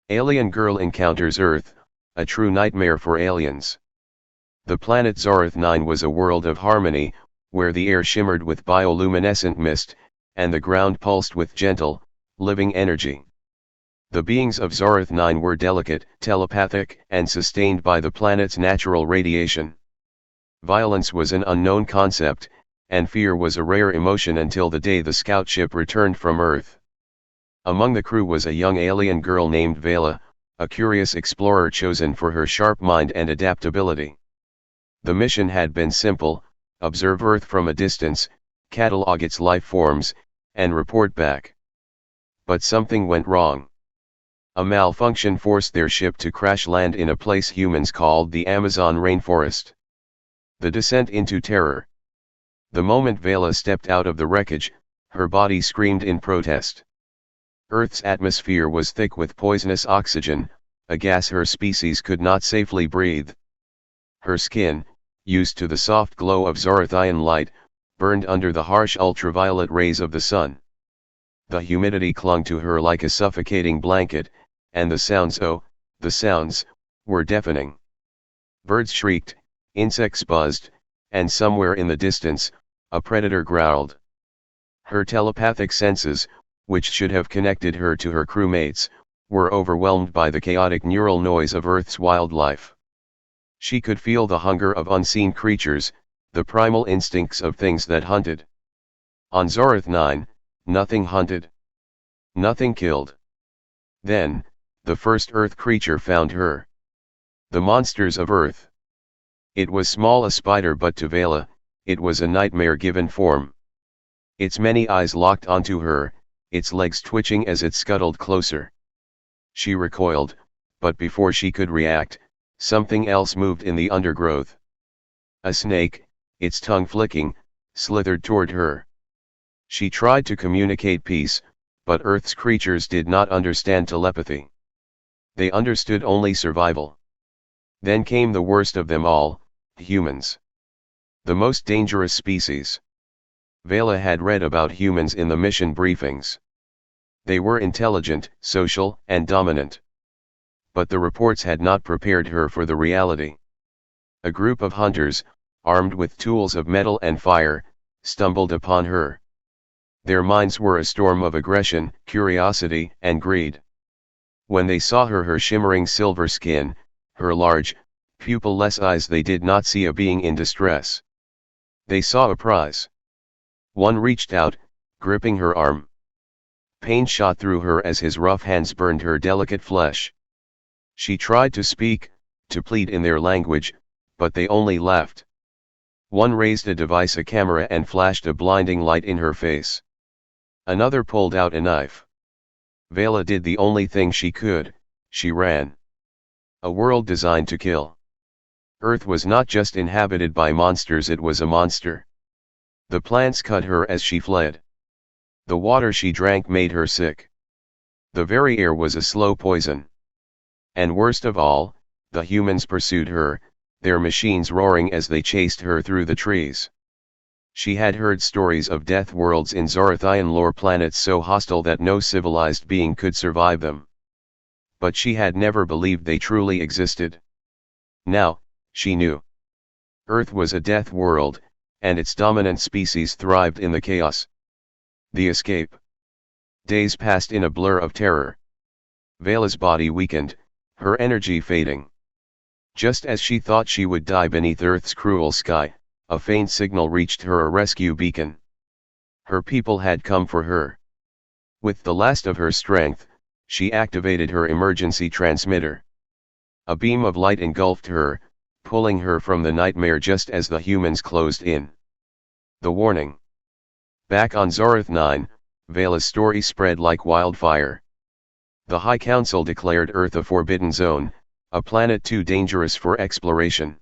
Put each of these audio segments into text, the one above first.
Alien girl encounters Earth, a true nightmare for aliens. The planet Zorath 9 was a world of harmony, where the air shimmered with bioluminescent mist, and the ground pulsed with gentle, living energy. The beings of Zorath 9 were delicate, telepathic, and sustained by the planet's natural radiation. Violence was an unknown concept, and fear was a rare emotion until the day the scout ship returned from Earth. Among the crew was a young alien girl named Vela, a curious explorer chosen for her sharp mind and adaptability. The mission had been simple: observe Earth from a distance, catalog its life forms, and report back. But something went wrong. A malfunction forced their ship to crash land in a place humans called the Amazon rainforest. The descent into terror. The moment Vela stepped out of the wreckage, her body screamed in protest. Earth's atmosphere was thick with poisonous oxygen, a gas her species could not safely breathe. Her skin, used to the soft glow of Zorathian light, burned under the harsh ultraviolet rays of the sun. The humidity clung to her like a suffocating blanket, and the sounds, oh, the sounds, were deafening. Birds shrieked, insects buzzed, and somewhere in the distance, a predator growled. Her telepathic senses, which should have connected her to her crewmates, were overwhelmed by the chaotic neural noise of Earth's wildlife. She could feel the hunger of unseen creatures, the primal instincts of things that hunted. On Zorath 9, nothing hunted. Nothing killed. Then, the first Earth creature found her. The monsters of Earth. It was small, a spider, but to Vela, it was a nightmare given form. Its many eyes locked onto her, its legs twitching as it scuttled closer. She recoiled, but before she could react, something else moved in the undergrowth. A snake, its tongue flicking, slithered toward her. She tried to communicate peace, but Earth's creatures did not understand telepathy. They understood only survival. Then came the worst of them all, humans. The most dangerous species. Vela had read about humans in the mission briefings. They were intelligent, social, and dominant. But the reports had not prepared her for the reality. A group of hunters, armed with tools of metal and fire, stumbled upon her. Their minds were a storm of aggression, curiosity, and greed. When they saw her shimmering silver skin, her large, pupil-less eyes, they did not see a being in distress. They saw a prize. One reached out, gripping her arm. Pain shot through her as his rough hands burned her delicate flesh. She tried to speak, to plead in their language, but they only laughed. One raised a device, a camera, and flashed a blinding light in her face. Another pulled out a knife. Vela did the only thing she could: she ran. A world designed to kill. Earth was not just inhabited by monsters, it was a monster. The plants cut her as she fled. The water she drank made her sick. The very air was a slow poison. And worst of all, the humans pursued her, their machines roaring as they chased her through the trees. She had heard stories of death worlds in Zorathian lore, planets so hostile that no civilized being could survive them. But she had never believed they truly existed. Now, she knew. Earth was a death world, and its dominant species thrived in the chaos. The escape. Days passed in a blur of terror. Vela's body weakened, her energy fading. Just as she thought she would die beneath Earth's cruel sky, a faint signal reached her, a rescue beacon. Her people had come for her. With the last of her strength, she activated her emergency transmitter. A beam of light engulfed her, pulling her from the nightmare just as the humans closed in. The warning. Back on Zorath 9, Vela's story spread like wildfire. The High Council declared Earth a forbidden zone, a planet too dangerous for exploration.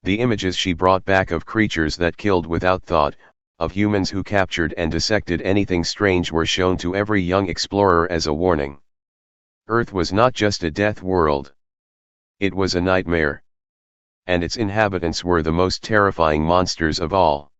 The images she brought back of creatures that killed without thought, of humans who captured and dissected anything strange, were shown to every young explorer as a warning. Earth was not just a death world. It was a nightmare. And its inhabitants were the most terrifying monsters of all.